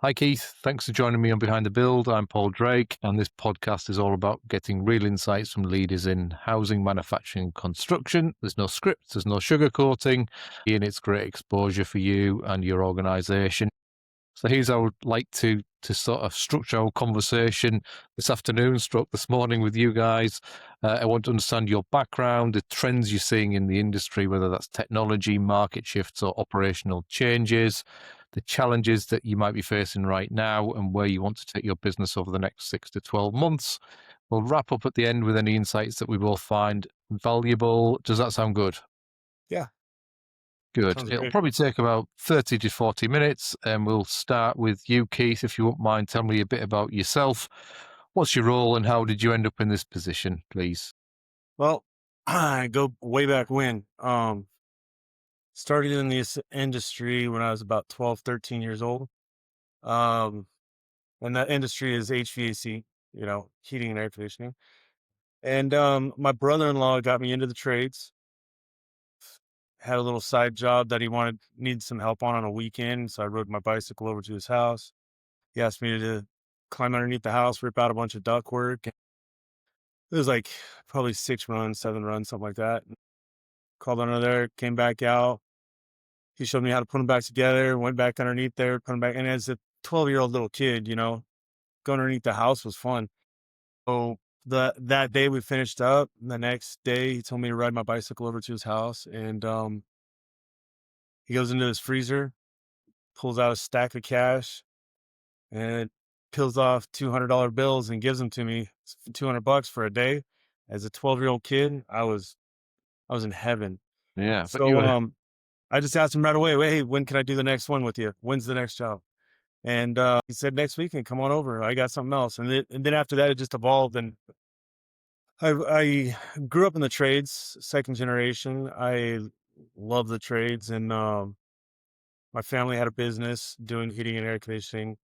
Hi, Keith. Thanks for joining me on Behind the Build. I'm Paul Drake, and this podcast is all about getting real insights from leaders in housing, manufacturing, and construction. There's no script, there's no sugarcoating, and it's great exposure for you and your organization. So here's how I would like to sort of structure our conversation this afternoon, stroke this morning with you guys. I want to understand your background, the trends you're seeing in the industry, whether that's technology, market shifts, or operational changes, the challenges that you might be facing right now, and where you want to take your business over the next 6 to 12 months. We'll wrap up at the end with any insights that we both find valuable. Does that sound good? Yeah, Good. sounds It'll great. probably take about 30 to 40 minutes, and we'll start with you, Keith, if you won't mind. Tell me a bit about yourself. What's your role and how did you end up in this position, please? Well, I go way back when. Started in this industry when I was about 12, 13 years old. Um, and that industry is HVAC, heating and air conditioning. And my brother-in-law got me into the trades. Had a little side job that he needed some help on a weekend. So I rode my bicycle over to his house. He asked me to climb underneath the house, rip out a bunch of ductwork. It was like probably 6 runs, 7 runs, something like that. Crawled under there, came back out. He showed me how to put them back together, went back underneath there, put them back. And as a 12-year-old little kid, going underneath the house was fun. So that day we finished up. The next day he told me to ride my bicycle over to his house. And he goes into his freezer, pulls out a stack of cash, and peels off $200 bills and gives them to me. It's $200 for a day. As a 12-year-old kid, I was in heaven. Yeah, but you So were, I just asked him right away, "Hey, when can I do the next one with you? When's the next job?" And he said, "Next weekend, come on over. I got something else." And then after that, it just evolved. And I grew up in the trades, second generation. I love the trades, and my family had a business doing heating and air conditioning,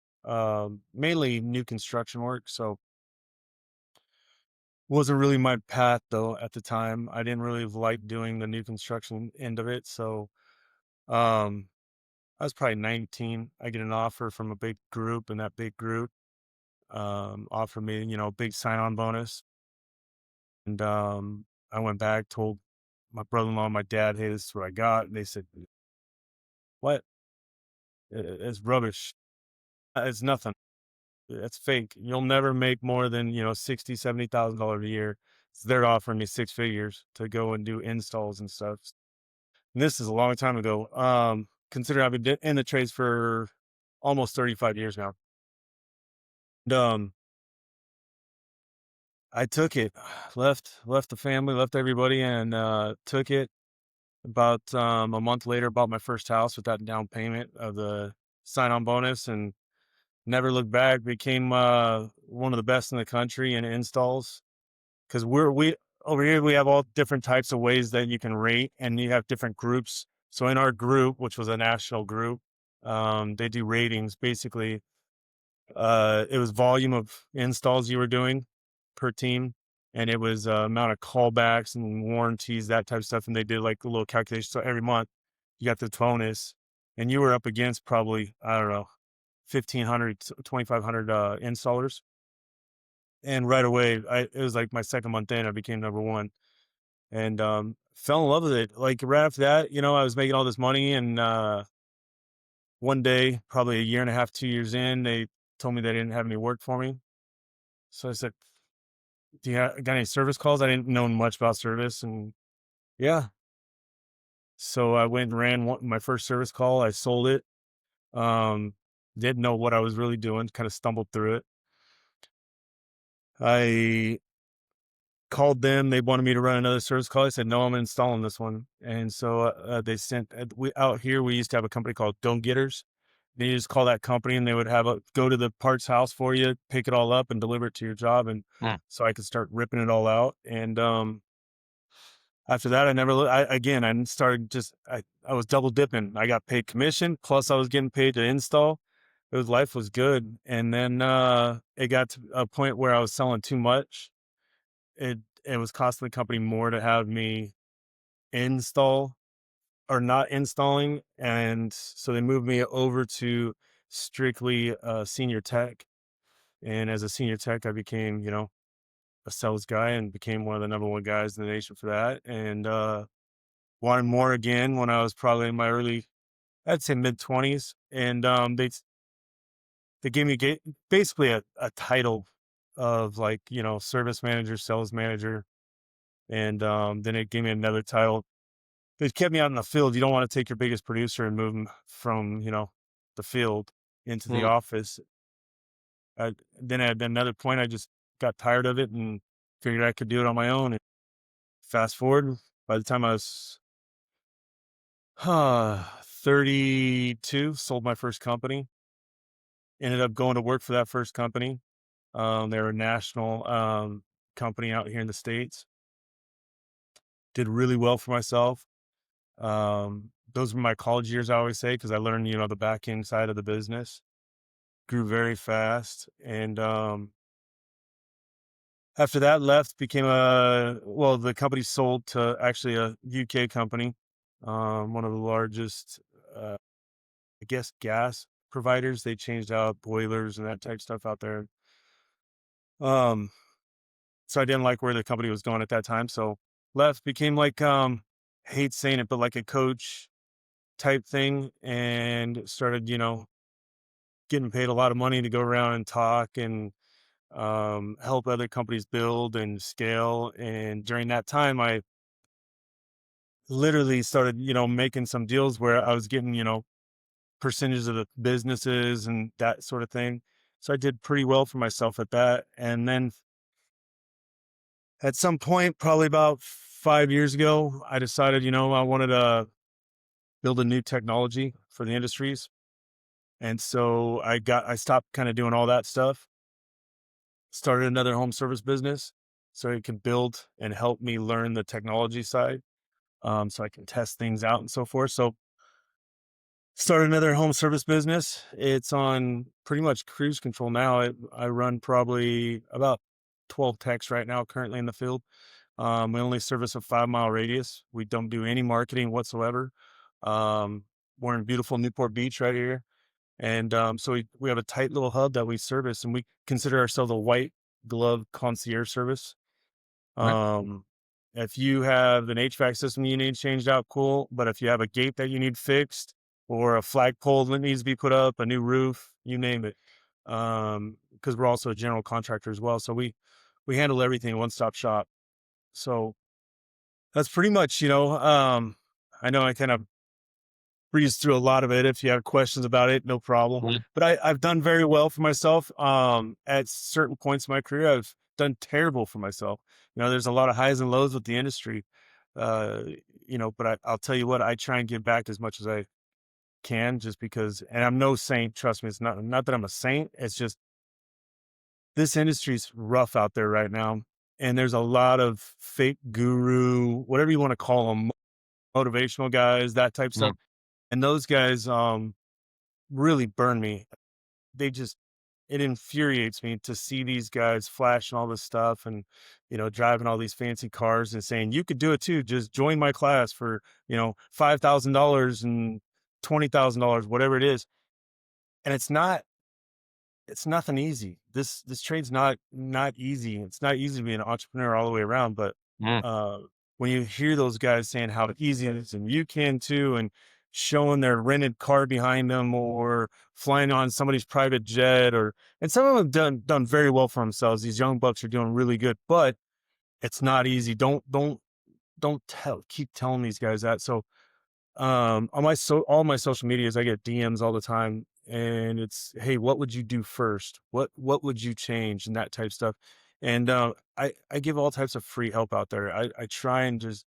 mainly new construction work. So wasn't really my path though at the time. I didn't really like doing the new construction end of it. So um, I was probably 19. I get an offer from a big group, and that big group offered me, a big sign-on bonus. And I went back, told my brother-in-law and my dad, "Hey, this is what I got." And they said, "What? It's rubbish. It's nothing. It's fake. You'll never make more than 60, $70,000 a year." So they're offering me six figures to go and do installs and stuff. And this is a long time ago. Consider I've been in the trades for almost 35 years now. And I took it, left the family, left everybody, and took it. About a month later, bought my first house with that down payment of the sign-on bonus, and never looked back. Became one of the best in the country in installs because we over here we have all different types of ways that you can rate, and you have different groups. So in our group, which was a national group, they do ratings basically. It was volume of installs you were doing per team, and it was amount of callbacks and warranties, that type of stuff. And they did like a little calculation. So every month you got the bonus, and you were up against probably, I don't know, 1,500, 2,500 installers. And right away, it was like my second month in, I became number one, and fell in love with it. Like right after that, I was making all this money, and one day, probably a year and a half, 2 years in, they told me they didn't have any work for me. So I said, "Do you got any service calls?" I didn't know much about service, and yeah. So I went and ran my first service call. I sold it. Um, didn't know what I was really doing. Kind of stumbled through it. I called them. They wanted me to run another service call. I said, "No, I'm installing this one." And so they sent. We out here. We used to have a company called Go Getters. You just call that company, and they would have go to the parts house for you, pick it all up, and deliver it to your job. And mm, so I could start ripping it all out. And after that, I never again, I started I was double dipping. I got paid commission, plus I was getting paid to install. Life was good. And then, it got to a point where I was selling too much. It was costing the company more to have me install or not installing, and so they moved me over to strictly a senior tech. And as a senior tech, I became, a sales guy and became one of the number one guys in the nation for that. And wanted more again when I was probably in my I'd say mid 20s. And they gave me basically a title of like, service manager, sales manager. And then it gave me another title. They kept me out in the field. You don't want to take your biggest producer and move him from, the field into the Mm. office. Then at another point, I just got tired of it and figured I could do it on my own. And fast forward, by the time I was 32, sold my first company. Ended up going to work for that first company. They were a national company out here in the States. Did really well for myself. Those were my college years, I always say, because I learned, the back end side of the business. Grew very fast. And after that, left, became the company sold to actually a UK company, one of the largest, uh, I guess, gas providers. They changed out boilers and that type of stuff out there. Um, so I didn't like where the company was going at that time. So left, became like, hate saying it, but like a coach type thing, and started, getting paid a lot of money to go around and talk and help other companies build and scale. And during that time, I literally started, making some deals where I was getting, percentages of the businesses and that sort of thing. So I did pretty well for myself at that. And then at some point, probably about 5 years ago, I decided, I wanted to build a new technology for the industries. And so I stopped kind of doing all that stuff, started another home service business so it could build and help me learn the technology side, so I can test things out and so forth. So started another home service business. It's on pretty much cruise control now. I run probably about 12 techs right now currently in the field. We only service a 5 mile radius. We don't do any marketing whatsoever. Um, we're in beautiful Newport Beach right here. And so we have a tight little hub that we service, and we consider ourselves a white glove concierge service. Right. Um, if you have an HVAC system you need changed out, cool. But if you have a gate that you need fixed, or a flagpole that needs to be put up, a new roof, you name it. Because we're also a general contractor as well, so we handle everything, one stop shop. So that's pretty much, I know I kind of breeze through a lot of it. If you have questions about it, no problem. Mm. But I've done very well for myself. At certain points in my career, I've done terrible for myself. There's a lot of highs and lows with the industry. Uh, but I'll tell you what, I try and give back as much as I can, just because. And I'm no saint. Trust me, it's not that I'm a saint. It's just this industry's rough out there right now, and there's a lot of fake guru, whatever you want to call them, motivational guys, that type stuff. Mm. And those guys, really burn me. They just It infuriates me to see these guys flashing all this stuff and, driving all these fancy cars and saying, "You could do it too. Just join my class for, $5,000 and $20,000, whatever it is." And it's nothing easy. This trade's not easy. It's not easy to be an entrepreneur all the way around. But Mm. uh, when you hear those guys saying how easy it is and you can too, and showing their rented car behind them, or flying on somebody's private jet, and some of them have done very well for themselves. These young bucks are doing really good, but it's not easy. Don't keep telling these guys that. So on all my social medias, I get DMs all the time, and it's, "Hey, what would you do first? What would you change?" And that type stuff. And I give all types of free help out there. I try and just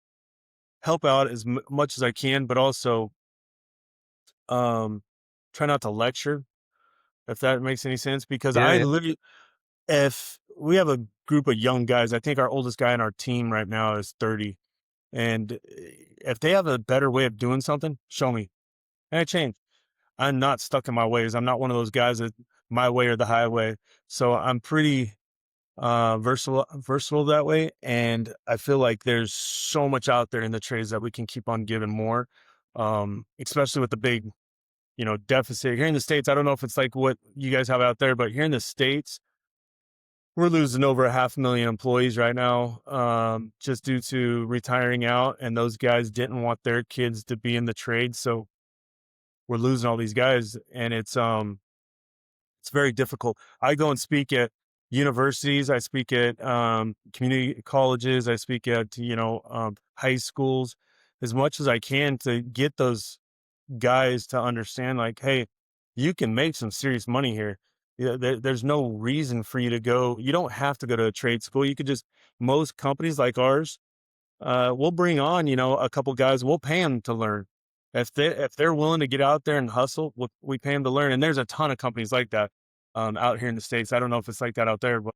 help out as much as I can, but also um try not to lecture, if that makes any sense, because Yeah, I yeah. literally, if we have a group of young guys, I think our oldest guy on our team right now is 30, and if they have a better way of doing something, show me, and I change. I'm not stuck in my ways. I'm not one of those guys that my way or the highway. So I'm pretty versatile that way. And I feel like there's so much out there in the trades that we can keep on giving more. Especially with the big deficit here in the States. I don't know if it's like what you guys have out there, but here in the States, we're losing over a 500,000 employees right now, just due to retiring out, and those guys didn't want their kids to be in the trade, so we're losing all these guys, and it's very difficult. I go and speak at universities, I speak at community colleges, I speak at high schools as much as I can to get those guys to understand, like, hey, you can make some serious money here. Yeah, there's no reason for you to go. You don't have to go to a trade school. You could just, most companies like ours, we'll bring on, a couple guys. We'll pay them to learn. If they're willing to get out there and hustle, we pay them to learn. And there's a ton of companies like that out here in the States. I don't know if it's like that out there, but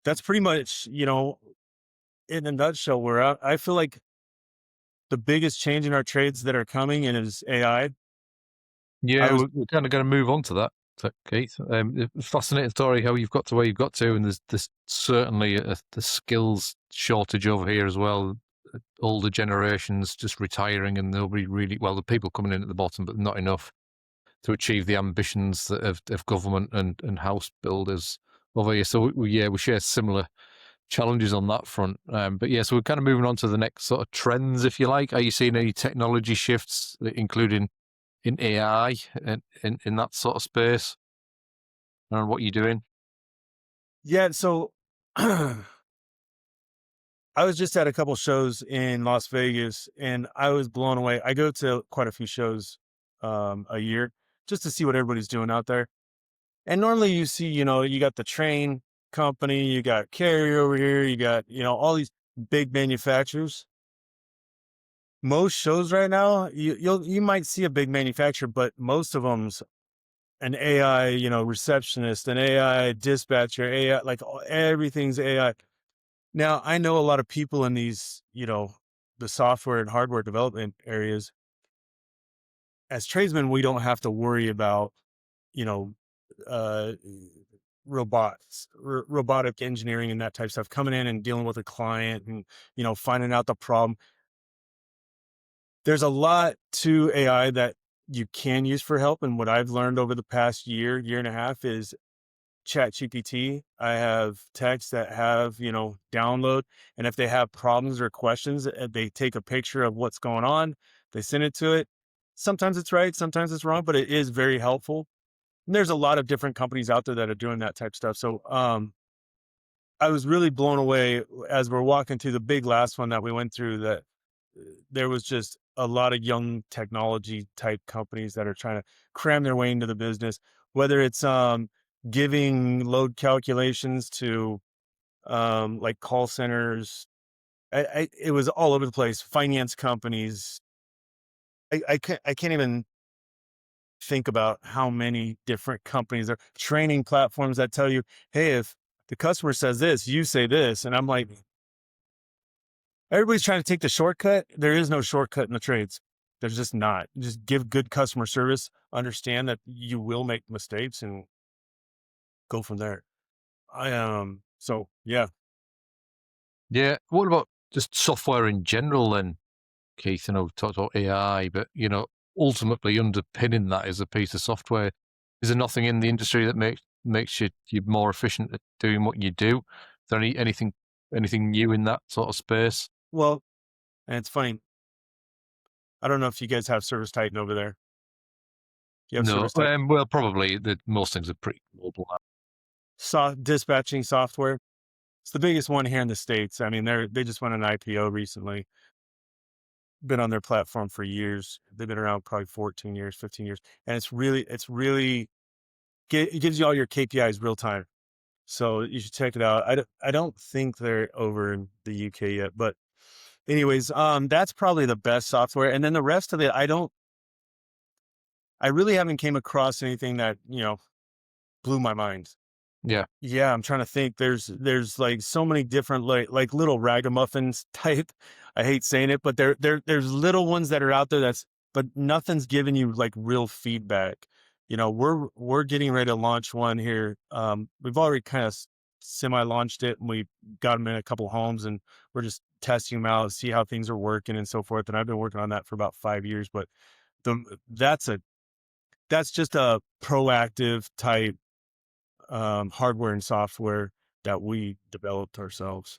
that's pretty much, in a nutshell, where I feel like the biggest change in our trades that are coming in is AI. I Yeah, I was we're kind of going to move on to that, Keith. Fascinating story how you've got to where you've got to, and there's certainly the skills shortage over here as well. Older generations just retiring, and nobody really, well, the people coming in at the bottom, but not enough to achieve the ambitions of government and house builders over here. So we share similar challenges on that front. But yeah, so we're kind of moving on to the next sort of trends, if you like. Are you seeing any technology shifts, including in AI and in that sort of space? And what you're doing? Yeah, so I was just at a couple shows in Las Vegas and I was blown away. I go to quite a few shows a year just to see what everybody's doing out there. And normally you see, you got the train company, you got Carrier over here, you got, all these big manufacturers. Most shows right now, you might see a big manufacturer, but most of them's an AI, receptionist, an AI dispatcher, AI, like everything's AI. Now, I know a lot of people in these, the software and hardware development areas. As tradesmen, we don't have to worry about, you know, uh, robotic engineering and that type of stuff, coming in and dealing with a client and, finding out the problem. There's a lot to AI that you can use for help. And what I've learned over the past year and a half is Chat GPT. I have techs that have, download. And if they have problems or questions, they take a picture of what's going on, they send it to it. Sometimes it's right, sometimes it's wrong, but it is very helpful. And there's a lot of different companies out there that are doing that type stuff. So I was really blown away as we're walking through the big last one that we went through, that there was just a lot of young technology type companies that are trying to cram their way into the business, whether it's giving load calculations to like call centers. It was all over the place. Finance companies. I can't even think about how many different companies are training platforms that tell you, hey, if the customer says this, you say this. And I'm like, everybody's trying to take the shortcut. There is no shortcut in the trades. There's just not. Just give good customer service, understand that you will make mistakes and go from there. So yeah. Yeah. What about just software in general then, Keith? I know we've talked about AI, but ultimately underpinning that is a piece of software. Is there nothing in the industry that makes you more efficient at doing what you do? Is there anything new in that sort of space? Well, and it's funny. I don't know if you guys have Service Titan over there. You have No. Service Titan. Well, probably most things are pretty global now. Dispatching software. It's the biggest one here in the States. I mean, they just went an IPO recently. Been on their platform for years. They've been around probably 14 years, 15 years. And it gives you all your KPIs real time. So you should check it out. I don't think they're over in the UK yet, but anyways, that's probably the best software. And then the rest of it, I really haven't came across anything that, blew my mind. Yeah. Yeah, I'm trying to think. There's like so many different like little ragamuffins type. I hate saying it, but there's little ones that are out there but nothing's giving you like real feedback. We're getting ready to launch one here. We've already kind of semi launched it and we got them in a couple homes and we're just testing them out, see how things are working and so forth. And I've been working on that for about 5 years, but that's a that's just a proactive type hardware and software that we developed ourselves.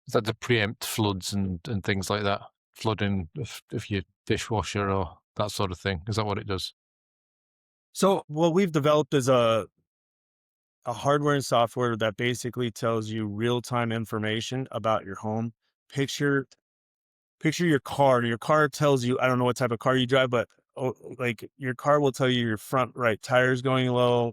Is that to preempt floods and things like that? Flooding if your dishwasher or that sort of thing. Is that what it does? So what we've developed is a hardware and software that basically tells you real time information about your home. Picture Picture your car. Your car tells you, I don't know what type of car you drive, but like your car will tell you your front right tire's going low,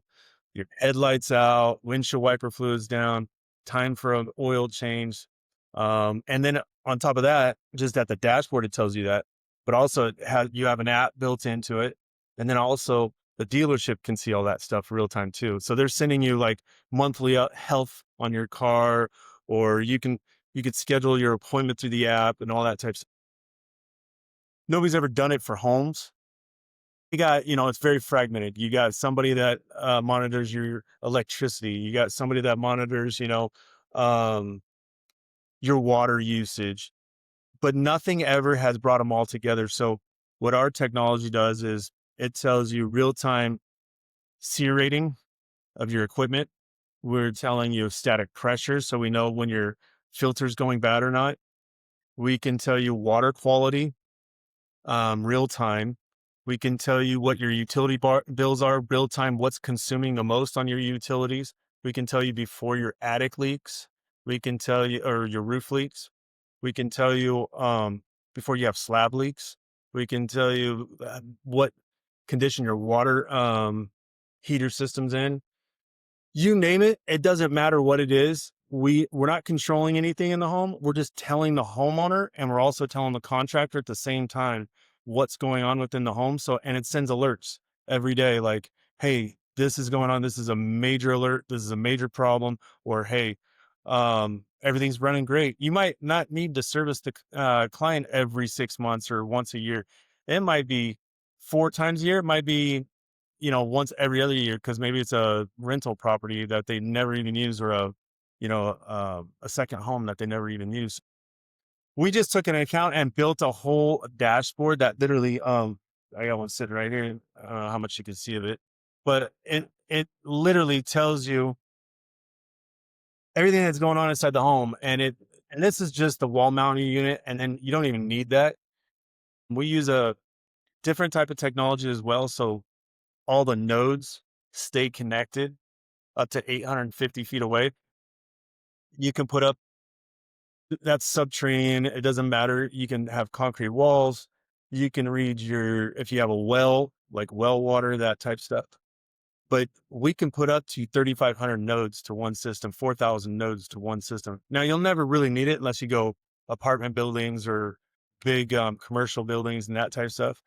your headlights out, windshield wiper fluids down, time for an oil change. And then on top of that, just at the dashboard, it tells you that, but also you have an app built into it. And then also the dealership can see all that stuff real time too. So they're sending you like monthly health on your car, or you could schedule your appointment through the app and all that type. Nobody's ever done it for homes. You got, it's very fragmented. You got somebody that monitors your electricity. You got somebody that monitors, um, your water usage, but nothing ever has brought them all together. So what our technology does is it tells you real time SEER rating of your equipment. We're telling you static pressure. So we know when your filter's going bad or not. We can tell you water quality real time. We can tell you what your utility bills are real time, what's consuming the most on your utilities. We can tell you before your attic leaks. We can tell you, or your roof leaks. We can tell you before you have slab leaks. We can tell you what condition your water heater system's in. You name it, it doesn't matter what it is. We're not controlling anything in the home. We're just telling the homeowner, and we're also telling the contractor at the same time what's going on within the home. So, and it sends alerts every day like, hey, this is going on. This is a major alert. This is a major problem. Or, hey, everything's running great. You might not need to service the client every 6 months or once a year. It might be 4 times a year. It might be once every other year, because maybe it's a rental property that they never even use, or a second home that they never even use. We just took an account and built a whole dashboard that literally, I got one sitting right here. I don't know how much you can see of it, but it literally tells you everything that's going on inside the home. And this is just the wall mounting unit. And then you don't even need that. We use a different type of technology as well. So all the nodes stay connected up to 850 feet away. You can put up that's subterranean. It doesn't matter. You can have concrete walls. You can read if you have a well, like well water, that type stuff. But we can put up to 3,500 nodes to one system, 4,000 nodes to one system. Now, you'll never really need it unless you go apartment buildings or big commercial buildings and that type of stuff.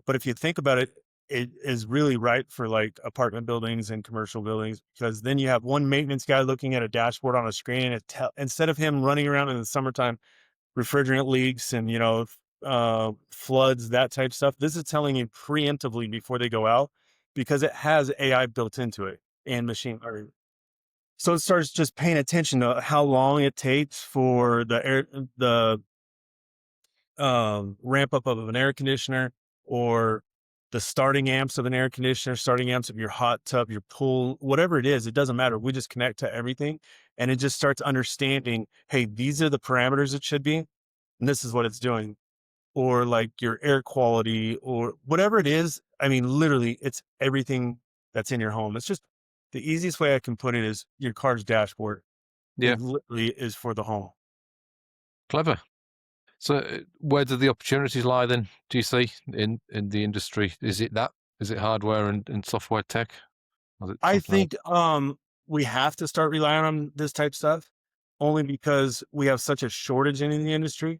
But if you think about it, it is really right for like apartment buildings and commercial buildings, because then you have one maintenance guy looking at a dashboard on a screen, and instead of him running around in the summertime, refrigerant leaks and floods, that type stuff. This is telling you preemptively before they go out, because it has AI built into it and machine learning. So it starts just paying attention to how long it takes for the ramp up of an air conditioner, or the starting amps of an air conditioner, starting amps of your hot tub, your pool, whatever it is, it doesn't matter. We just connect to everything, and it just starts understanding, hey, these are the parameters it should be, and this is what it's doing. Or like your air quality or whatever it is. I mean, literally, it's everything that's in your home. It's just the easiest way I can put it is your car's dashboard. Yeah, It literally is for the home. clever. So, where do the opportunities lie then? Do you see in the industry? Is it that? Is it hardware and software tech? Or is it I something else? think we have to start relying on this type stuff, only because we have such a shortage in the industry.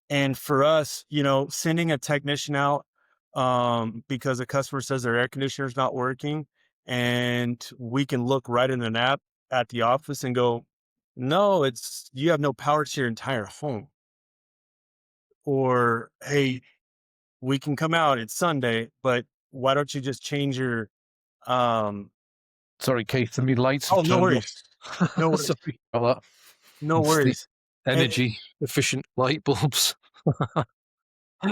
And for us, sending a technician out because a customer says their air conditioner is not working, and we can look right in an app at the office and go, no, you have no power to your entire home. Or, hey, we can come out, it's Sunday, but why don't you just change your um Sorry, Keith, the lights have oh, no turned off. worries. No worries. Sorry about that. No It's the worries. And energy efficient light bulbs.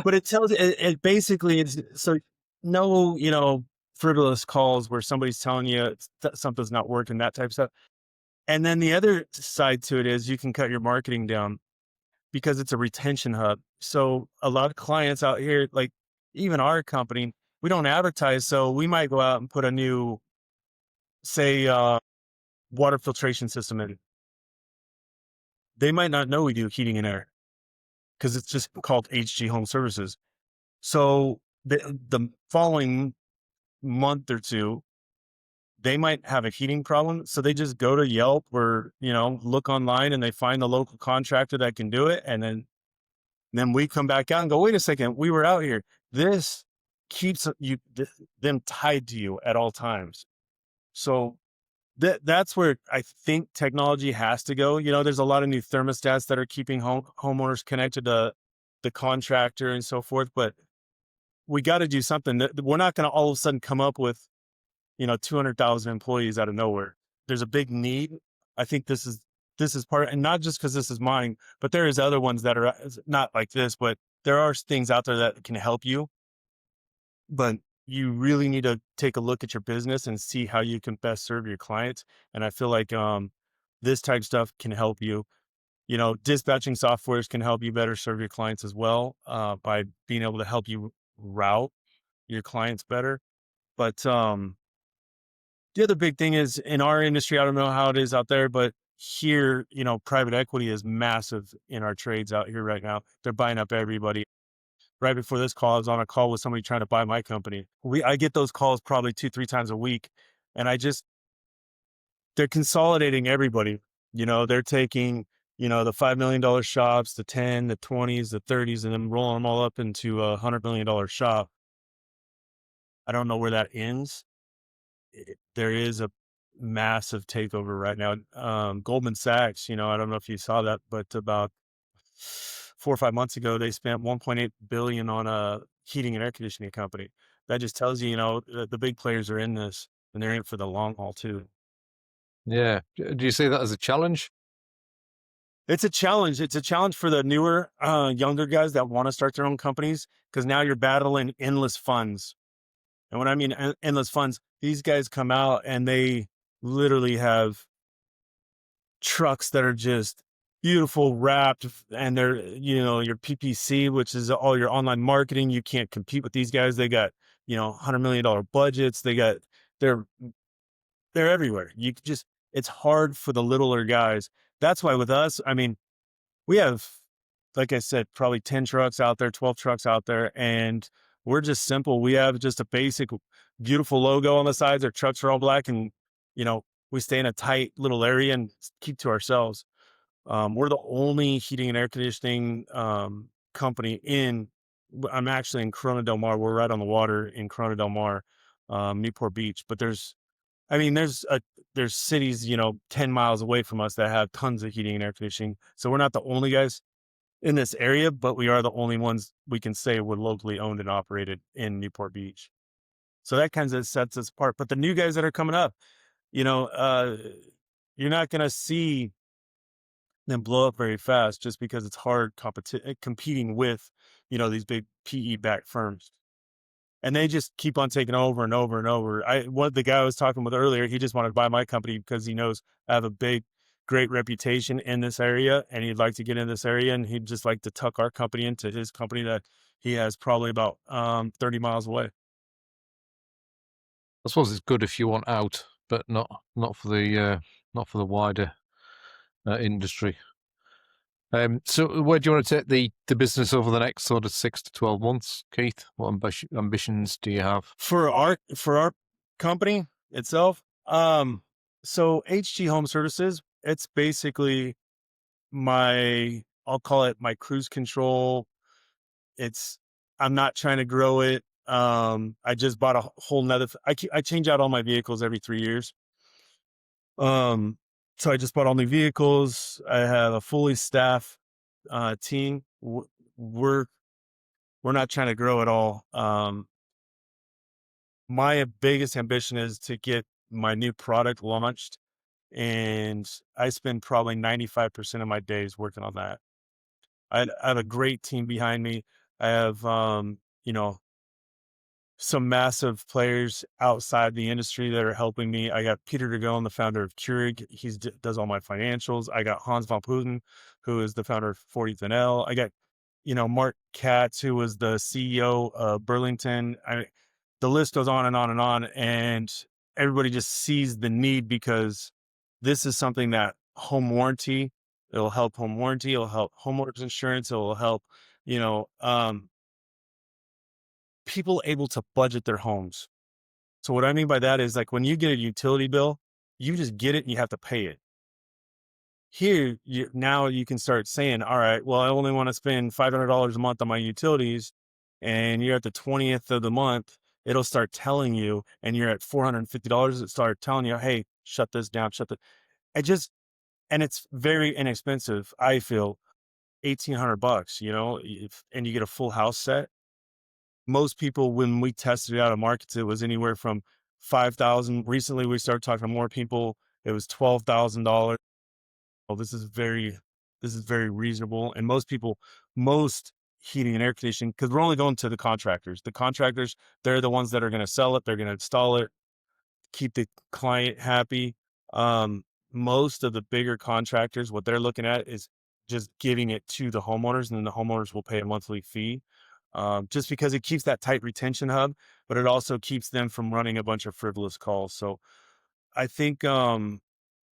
But it tells it basically is so no, frivolous calls where somebody's telling you something's not working, that type of stuff. And then the other side to it is you can cut your marketing down because it's a retention hub. So a lot of clients out here, like even our company, we don't advertise. So we might go out and put a new, say, water filtration system in. They might not know we do heating and air because it's just called HG Home Services. So the following month or two, they might have a heating problem. So they just go to Yelp or, look online and they find the local contractor that can do it. And then we come back out and go, wait a second, we were out here. This keeps them tied to you at all times. So that's where I think technology has to go. There's a lot of new thermostats that are keeping homeowners connected to the contractor and so forth, but we got to do something. We're not going to all of a sudden come up with 200,000 employees out of nowhere. There's a big need. I think this is part, and not just because this is mine, but there is other ones that are not like this, but there are things out there that can help you. But you really need to take a look at your business and see how you can best serve your clients. And I feel like this type of stuff can help you. Dispatching softwares can help you better serve your clients as well by being able to help you route your clients better. But the other big thing is in our industry, I don't know how it is out there, but here, private equity is massive in our trades out here right now. They're buying up everybody. Right before this call, I was on a call with somebody trying to buy my company. I get those calls probably 2, 3 times a week. And they're consolidating everybody. They're taking, the $5 million shops, the 10, the 20s, the 30s, and then rolling them all up into $100 million shop. I don't know where that ends. There is a massive takeover right now. Goldman Sachs, I don't know if you saw that, but about 4 or 5 months ago, they spent 1.8 billion on a heating and air conditioning company. That just tells you, the big players are in this and they're in it for the long haul too. Yeah. Do you see that as a challenge? It's a challenge. It's a challenge for the newer, younger guys that want to start their own companies because now you're battling endless funds. And when I mean endless funds, these guys come out and they literally have trucks that are just beautiful wrapped and they're, your PPC, which is all your online marketing. You can't compete with these guys. They got, $100 million budgets. They're, they're everywhere. It's hard for the littler guys. That's why with us, I mean, we have, like I said, probably 10 trucks out there, 12 trucks out there, and we're just simple. We have just a basic, beautiful logo on the sides. Our trucks are all black, and you know, we stay in a tight little area and keep to ourselves. We're the only heating and air conditioning company in. I'm actually in Corona Del Mar. We're right on the water in Corona Del Mar, Newport Beach. But I mean, there's cities, 10 miles away from us that have tons of heating and air conditioning. So we're not the only guys in this area, but we are the only ones we can say we're locally owned and operated in Newport Beach. So that kind of sets us apart. But the new guys that are coming up, you know, uh, you're not going to see them blow up very fast just because it's hard competing with, these big PE backed firms. And they just keep on taking over and over and over. The guy I was talking with earlier, he just wanted to buy my company because he knows I have a great reputation in this area, and he'd like to get in this area, and he'd just like to tuck our company into his company that he has probably about 30 miles away. I suppose it's good if you want out, but not for the wider industry. So where do you want to take the business over the next sort of 6 to 12 months, Keith? What ambitions do you have? For our company itself. So HG Home Services, it's basically I'll call it my cruise control. It's I'm not trying to grow it. I just bought a whole nother. I change out all my vehicles every 3 years. Um, so I just bought all new vehicles. I have a fully staffed team. We're we're not trying to grow at all. My biggest ambition is to get my new product launched, and I spend probably 95% of my days working on that. I have a great team behind me. I have, you know, some massive players outside the industry that are helping me. I got Peter DeGone, the founder of Keurig. Does all my financials. I got Hans von Putten, who is the founder of 40th and L. I got, Mark Katz, who was the CEO of Burlington. The list goes on and on and on. And everybody just sees the need because this is something that it'll help home warranty, it'll help homeowners insurance, it'll help, you know, um, people able to budget their homes. So what I mean by that is like when you get a utility bill, you just get it and you have to pay it. Here, now you can start saying, all right, well, I only want to spend $500 a month on my utilities. And you're at the 20th of the month, it'll start telling you, and you're at $450, it start telling you, hey, shut this down, it just, and it's very inexpensive. I feel $1,800, and you get a full house set. Most people, when we tested it out of markets, it was anywhere from 5,000. Recently, we started talking to more people. It was $12,000. Well, this is very reasonable. And most heating and air conditioning, because we're only going to the contractors. The contractors, they're the ones that are going to sell it. They're going to install it, keep the client happy. Most of the bigger contractors, what they're looking at is just giving it to the homeowners, and then the homeowners will pay a monthly fee. Just because it keeps that tight retention hub, but it also keeps them from running a bunch of frivolous calls. So I think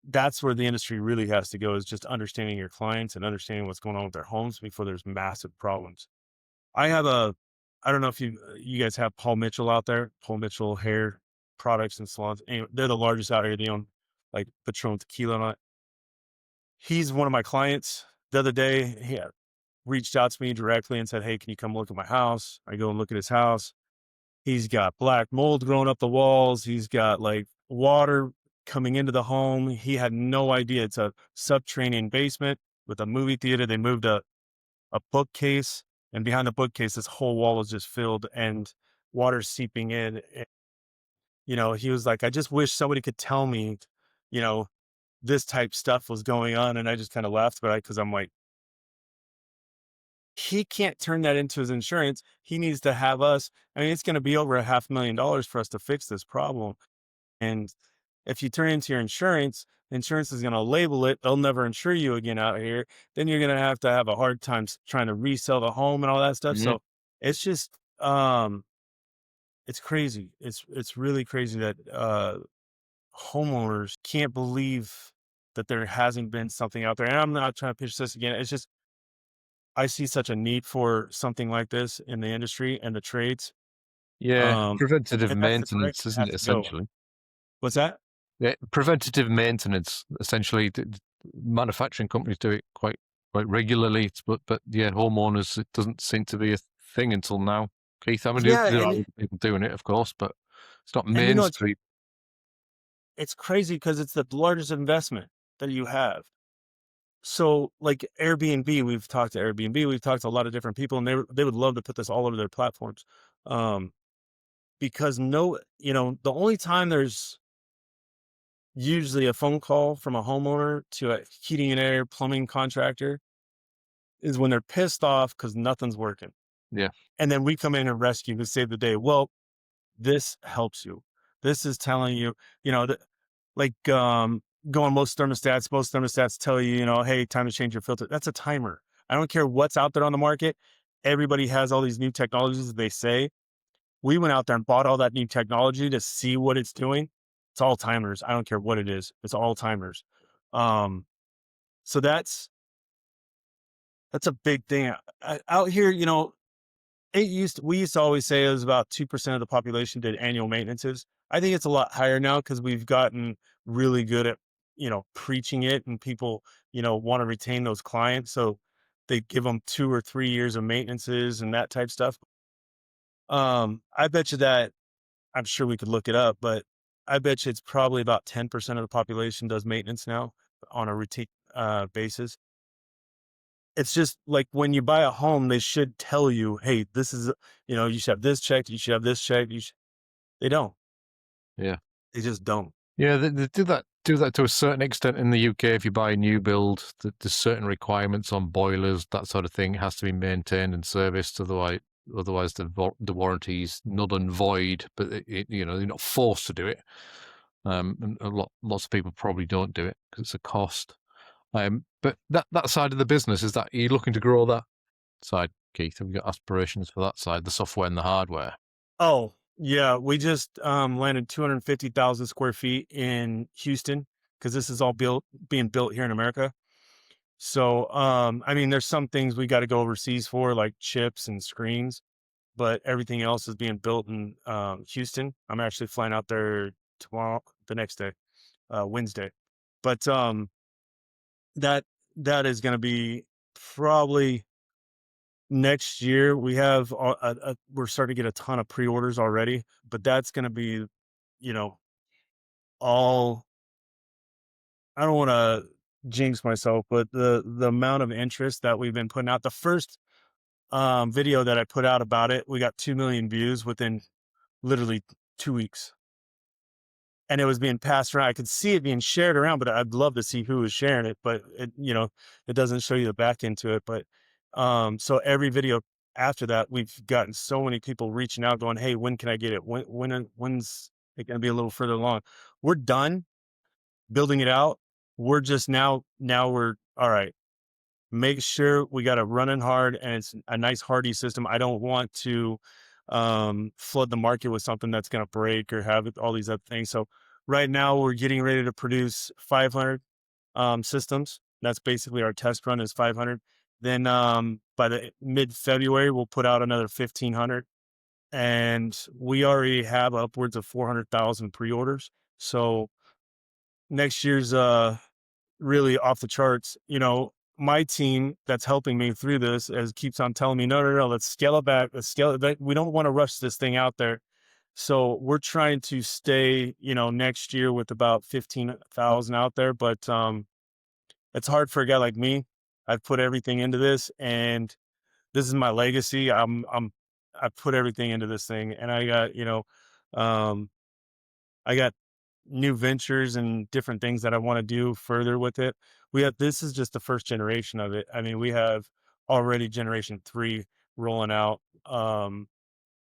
that's where the industry really has to go, is just understanding your clients and understanding what's going on with their homes before there's massive problems. I don't know if you guys have Paul Mitchell out there, Paul Mitchell hair products and salons. Anyway, they're the largest out here. They own like Patron tequila and all that. He's one of my clients. The other day, he reached out to me directly and said, hey, can you come look at my house? I go and look at his house. He's got black mold growing up the walls. He's got like water coming into the home. He had no idea. It's a subterranean basement with a movie theater. They moved a bookcase, and behind the bookcase, this whole wall was just filled and water seeping in. He was like, I just wish somebody could tell me, you know, this type stuff was going on. And I just kind of laughed about it because I'm like, he can't turn that into his insurance. He needs to have us. I mean, it's going to be over $500,000 for us to fix this problem. And if you turn it into your insurance, insurance is going to label it. They'll never insure you again out here. Then you're going to have a hard time trying to resell the home and all that stuff. Mhm. So it's just, it's crazy. It's really crazy that, homeowners can't believe that there hasn't been something out there. And I'm not trying to pitch this again. It's just, I see such a need for something like this in the industry and the trades. Yeah, Um, preventative and that's the maintenance, direction it isn't has it, to go. essentially? What's that? Yeah, preventative maintenance, essentially. Manufacturing companies do it quite regularly, but yeah, homeowners, it doesn't seem to be a thing until now. Keith, I mean, Yeah, there are other people doing it, of course, but it's not and mainstream. it's crazy because it's the largest investment that you have. So, like Airbnb, we've talked to Airbnb, we've talked to a lot of different people, and they would love to put this all over their platforms. Um, because the only time there's usually a phone call from a homeowner to a heating and air plumbing contractor is when they're pissed off because nothing's working. Yeah, And then we come in and rescue to save the day. Well, this helps you. This is telling you, that like go on most thermostats tell you, hey, time to change your filter. That's a timer. I don't care what's out there on the market. Everybody has all these new technologies that they say. We went out there and bought all that new technology to see what it's doing. It's all timers. I don't care what it is. It's all timers. Um, so that's a big thing out here. We used to always say it was about 2% of the population did annual maintenances. I think it's a lot higher now because we've gotten really good at, preaching it, and people, want to retain those clients. So they give them 2 or 3 years of maintenances and that type stuff. I bet you that, I'm sure we could look it up, but I bet you it's probably about 10% of the population does maintenance now on a routine basis. It's just like when you buy a home, they should tell you, hey, this is, you should have this checked, you should have this checked. They don't. yeah. They just don't. Yeah, they do that do that to a certain extent in the UK. If you buy a new build, there's certain requirements on boilers, that sort of thing. It has to be maintained and serviced. Otherwise the warranty's null and void. But you're not forced to do it. And lots of people probably don't do it because it's a cost. But that side of the business, are you looking to grow that side, Keith? Have you got aspirations for that side, the software and the hardware? Oh, yeah, we just, landed 250,000 square feet in Houston because this is all being built here in America. So, I mean, there's some things we gotta go overseas for, like chips and screens, but everything else is being built in, Houston. I'm actually flying out there tomorrow the next day, Wednesday. But, that that is gonna be probably next year. We have we're starting to get a ton of pre-orders already, but that's gonna be, you know, all I don't wanna jinx myself, but the amount of interest that we've been putting out. The first, video that I put out about it, we got 2 million views within literally 2 weeks, and it was being passed around. I could see it being shared around, but I'd love to see who was sharing it, but it doesn't show you the back into it. But, so every video after that, we've gotten so many people reaching out going, "Hey, when can I get it? When's it gonna be a little further along?" We're done building it out. We're just now we're all right. Make sure we got it running hard and it's a nice hardy system. I don't want to flood the market with something that's going to break or have all these other things. So right now we're getting ready to produce 500 systems. That's basically our test run is 500. Then by the mid February we'll put out another 1,500, and we already have upwards of 400,000 pre-orders. So next year's really off the charts. My team that's helping me through this as keeps on telling me, no, no, no, let's scale it back. Let's scale it back. We don't want to rush this thing out there. So we're trying to stay, next year with about 15,000 out there. But it's hard for a guy like me. I've put everything into this, and this is my legacy. I put everything into this thing, and um, I got new ventures and different things that I want to do further with it. This is just the first generation of it. I mean, we have already generation 3 rolling out.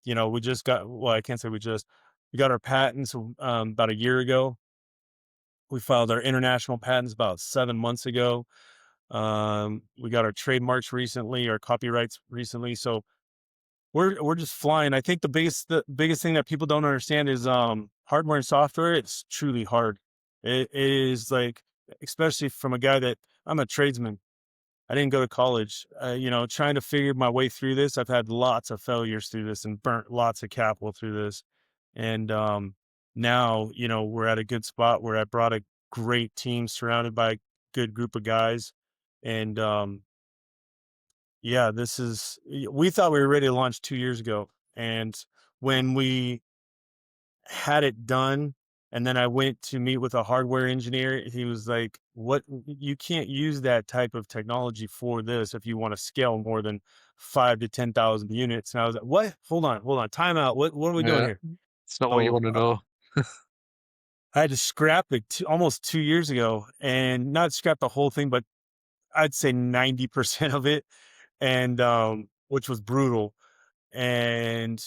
We just got, well, I can't say we got our patents about a year ago. We filed our international patents about 7 months ago. We got our trademarks recently, our copyrights recently. So we're just flying. I think the biggest thing that people don't understand is hardware and software. It's truly hard. It is like, especially from a guy that I'm a tradesman. I didn't go to college. Trying to figure my way through this. I've had lots of failures through this and burnt lots of capital through this. And now, we're at a good spot where I brought a great team surrounded by a good group of guys. And yeah, we thought we were ready to launch 2 years ago, and when we had it done, and then I went to meet with a hardware engineer, he was like, "What? You can't use that type of technology for this if you wanna scale more than 5 to 10,000 units." And I was like, "What? Hold on, time out. What are we doing Yeah, here?" it's not what you So, want to know. I had to scrap it almost 2 years ago, and not scrap the whole thing, but I'd say 90% of it, and, which was brutal. And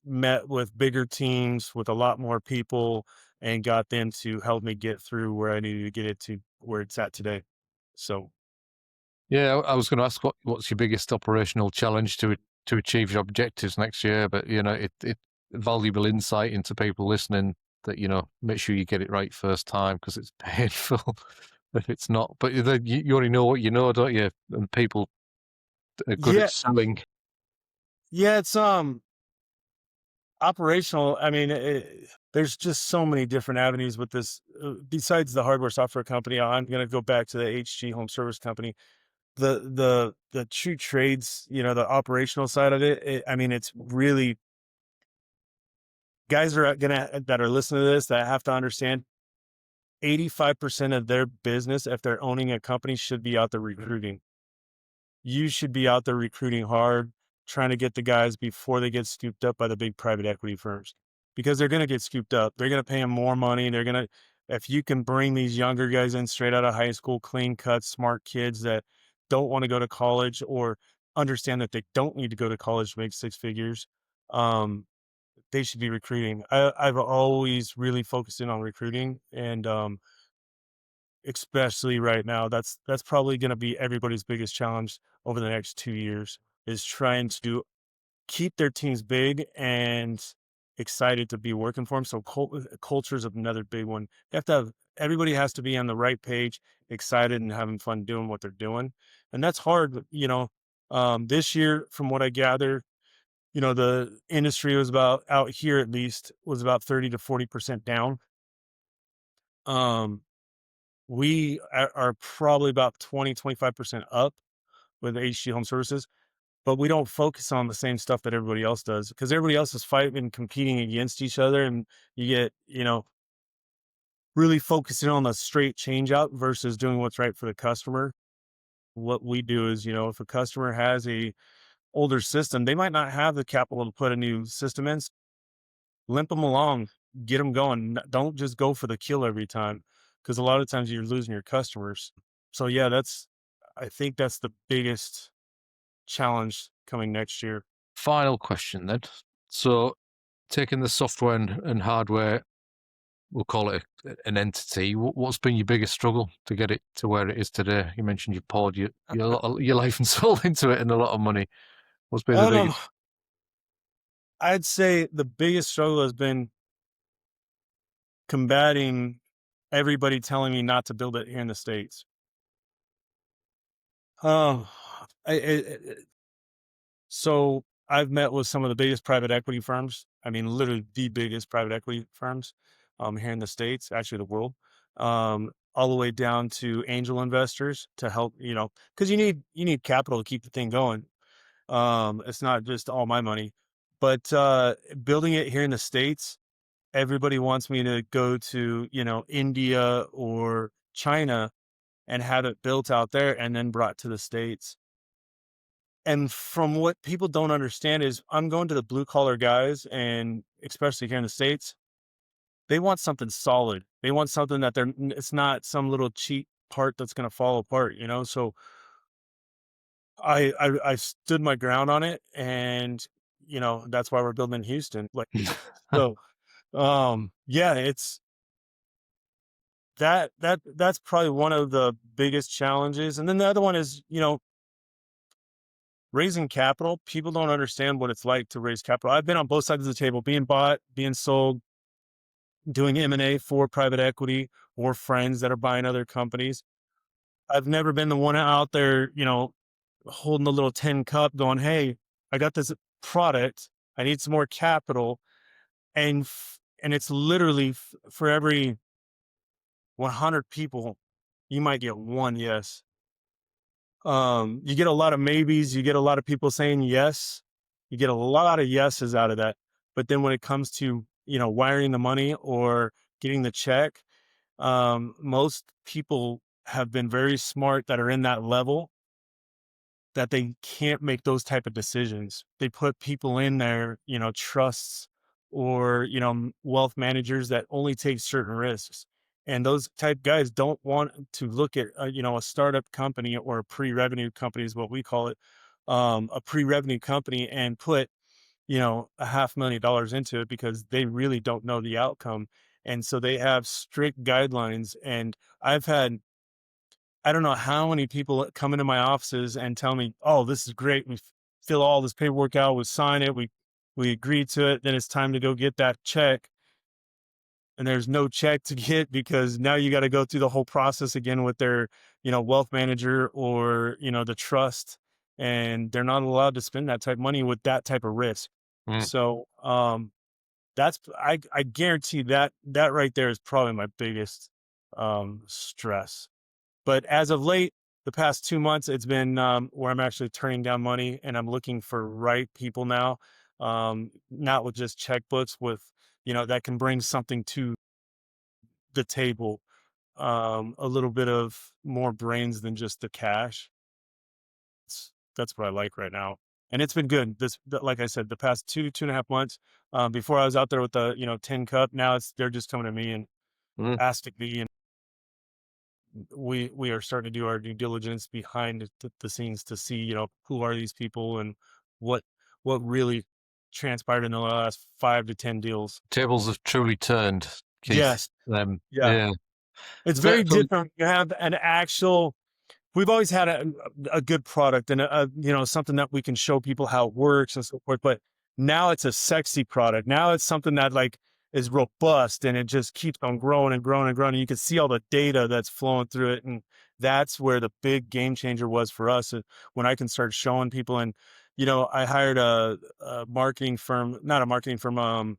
met with bigger teams with a lot more people and got them to help me get through where I needed to get it to where it's at today. So, Yeah, I was going to ask what's your biggest operational challenge to achieve your objectives next year, but it valuable insight into people listening that make sure you get it right first time because it's painful if it's not. But then you already know what you know, don't you? And people are good at yeah, selling. yeah, it's operational. I mean, there's just so many different avenues with this. Besides the hardware software company, I'm going to go back to the HG home service company. The true trades, the operational side of it. I mean, it's really guys are gonna that are listening to this that have to understand 85% of their business, if they're owning a company, should be out there recruiting. You should be out there recruiting hard, trying to get the guys before they get scooped up by the big private equity firms, because they're going to get scooped up. They're going to pay them more money. They're going to if you can bring these younger guys in straight out of high school, clean cut, smart kids that don't want to go to college or understand that they don't need to go to college to make six figures, um, they should be recruiting. I've always really focused in on recruiting, and especially right now, that's probably going to be everybody's biggest challenge over the next 2 years is trying to keep their teams big and excited to be working for them. So culture is another big one. You have to have everybody has to be on the right page, excited and having fun doing what they're doing, and that's hard. This year, from what I gather, the industry was about out here at least was about 30 to 40% down. Um, we are probably about 20 to 25% up with HG Home Services, but we don't focus on the same stuff that everybody else does because everybody else is fighting and competing against each other. And you get, really focusing on the straight change out versus doing what's right for the customer. What we do is, if a customer has a older system, they might not have the capital to put a new system in. Limp them along, get them going. Don't just go for the kill every time because a lot of times you're losing your customers. So yeah, I think that's the biggest challenge coming next year. Final question then. So, taking the software and hardware, we'll call it an entity. What's been your biggest struggle to get it to where it is today? You mentioned you've poured your life and soul into it and a lot of money. What's been the I don't. biggest? I'd say the biggest struggle has been combating everybody telling me not to build it here in the States. Oh, so I've met with some of the biggest private equity firms. I mean, literally the biggest private equity firms here in the States, actually the world, all the way down to angel investors to help, because you need capital to keep the thing going. It's not just all my money, but building it here in the States, everybody wants me to go to, India or China and have it built out there and then brought to the States. And from what people don't understand is I'm going to the blue collar guys, and especially here in the States, they want something solid. They want something that it's not some little cheap part that's going to fall apart. So I stood my ground on it, and that's why we're building in Houston. Like, so yeah, it's that's probably one of the biggest challenges. And then the other one is, raising capital. People don't understand what it's like to raise capital. I've been on both sides of the table, being bought, being sold, doing M&A for private equity or friends that are buying other companies. I've never been the one out there, holding the little tin cup going, "Hey, I got this product. I need some more capital." And it's literally for every 100 people, you might get one yes. You get a lot of maybes, you get a lot of people saying yes, you get a lot of yeses out of that. But then when it comes to, wiring the money or getting the check, most people have been very smart that are in that level that they can't make those type of decisions. They put people in there, trusts or, wealth managers that only take certain risks. And those type guys don't want to look at, a startup company or a pre-revenue company is what we call it, a pre-revenue company and put, $500,000 into it because they really don't know the outcome. And so they have strict guidelines. And I've had I don't know how many people come into my offices and tell me, "Oh, this is great. We fill all this paperwork out. We sign it. We agree to it. Then it's time to go get that check." And there's no check to get because now you got to go through the whole process again with their, wealth manager or, the trust. And they're not allowed to spend that type of money with that type of risk. Mm. So I guarantee that right there is probably my biggest stress. But as of late, the past 2 months, it's been, where I'm actually turning down money and I'm looking for right people now, not with just checkbooks that can bring something to the table, a little bit of more brains than just the cash. That's what I like right now. And it's been good. Like I said, the past 2.5 months, before I was out there with the, tin cup, now they're just coming to me Mm. asked to be, and we are starting to do our due diligence behind the scenes to see, who are these people and what what really transpired in the last 5 to 10 deals. Tables have truly turned, Keith. Yes. Yeah. Yeah. It's So, very different. You have an actual we've always had a good product and something that we can show people how it works and so forth. But now it's a sexy product. Now it's something that like is robust and it just keeps on growing and growing and growing. And you can see all the data that's flowing through it. And that's where the big game changer was for us when I can start showing people. And, I hired a marketing firm, not a marketing firm,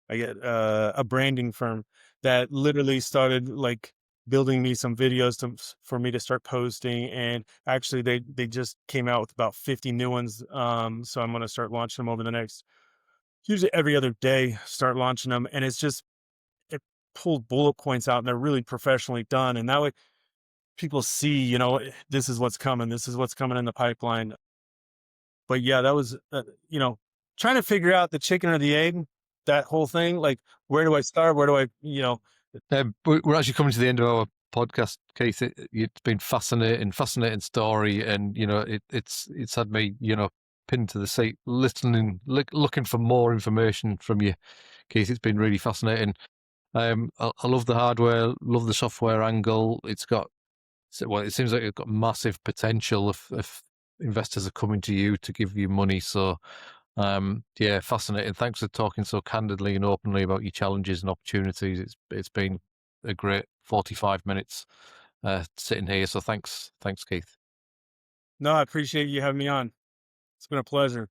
I get a branding firm that literally started like building me some videos for me to start posting. And actually, they just came out with about 50 new ones. So I'm going to start launching them over the next, usually every other day. Start launching them, and it pulled bullet points out, and they're really professionally done. And that way, people see, this is what's coming. This is what's coming in the pipeline. But yeah, that was, trying to figure out the chicken or the egg, that whole thing. Like, where do I start? Where do we're actually coming to the end of our podcast, Keith. It's been fascinating story, and it's had me pinned to the seat, listening, looking for more information from you, Keith. It's been really fascinating. I love the hardware, love the software angle. It seems like it's got massive potential if investors are coming to you to give you money. So, yeah, fascinating. Thanks for talking so candidly and openly about your challenges and opportunities. It's been a great 45 minutes sitting here. So thanks, Keith. No, I appreciate you having me on. It's been a pleasure.